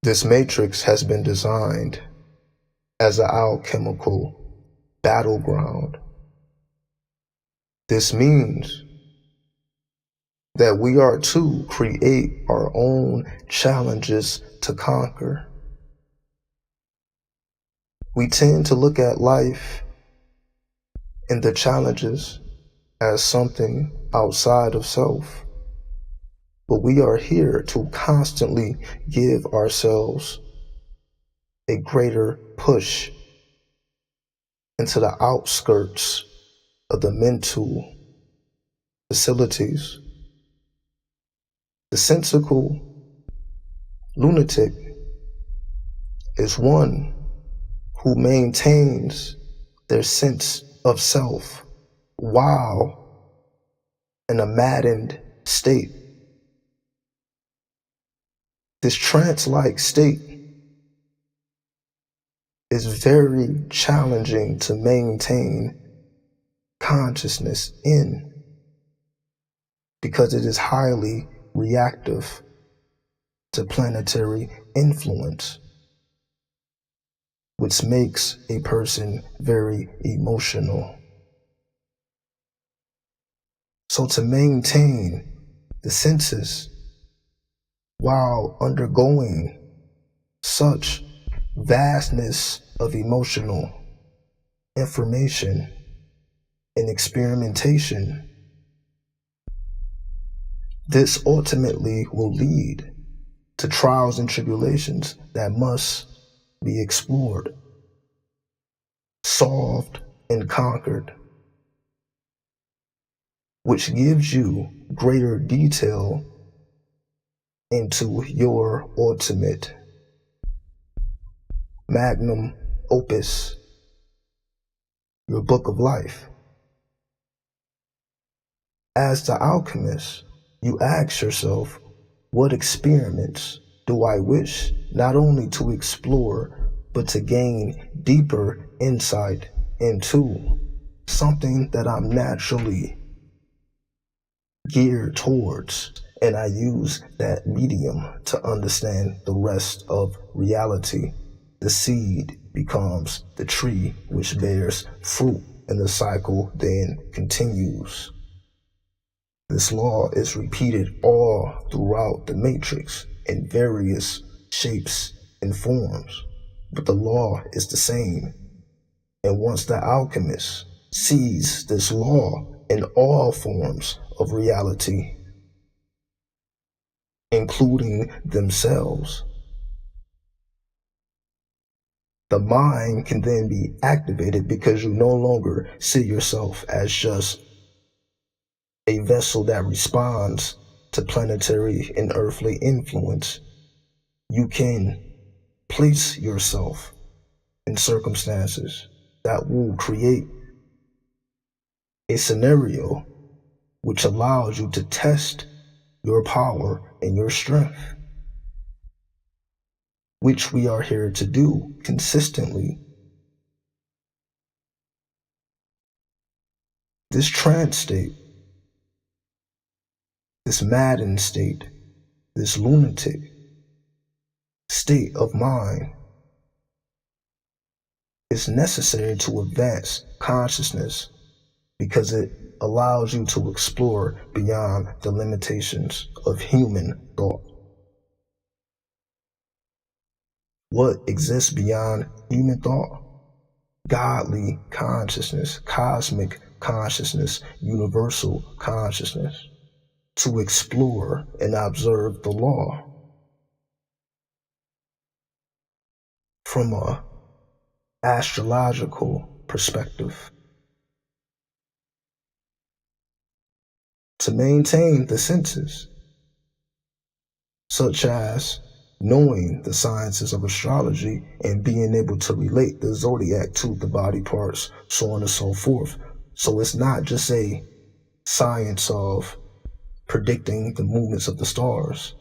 This matrix has been designed as an alchemical battleground. This means that we are to create our own challenges to conquer. We tend to look at life and the challenges as something outside of self, but we are here to constantly give ourselves a greater push into the outskirts of the mental facilities. The sensical lunatic is one who maintains their sense of self while in a maddened state. This trance-like state is very challenging to maintain consciousness in because it is highly reactive to planetary influence, which makes a person very emotional. So to maintain the senses while undergoing such vastness of emotional information and experimentation, this ultimately will lead to trials and tribulations that must be explored, solved, and conquered, which gives you greater detail into your ultimate magnum opus, your book of life. As the alchemist, you ask yourself, what experiments do I wish not only to explore, but to gain deeper insight into something that I'm naturally geared towards, and I use that medium to understand the rest of reality. The seed becomes the tree which bears fruit, and the cycle then continues. This law is repeated all throughout the matrix in various shapes and forms, but the law is the same. And once the alchemist sees this law in all forms of reality, including themselves, the mind can then be activated because you no longer see yourself as just a vessel that responds to planetary and earthly influence. You can place yourself in circumstances that will create a scenario which allows you to test your power and your strength, which we are here to do consistently. This trance state, this maddened state, this lunatic state of mind is necessary to advance consciousness because it allows you to explore beyond the limitations of human thought. What exists beyond human thought? Godly consciousness, cosmic consciousness, universal consciousness, to explore and observe the law from an astrological perspective. To maintain the senses, such as knowing the sciences of astrology and being able to relate the zodiac to the body parts, so on and so forth. So it's not just a science of predicting the movements of the stars,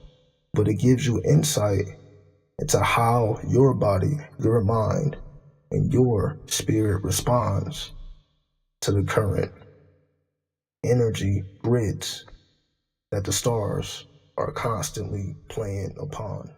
but it gives you insight into how your body, your mind, and your spirit responds to the current energy grids that the stars are constantly playing upon.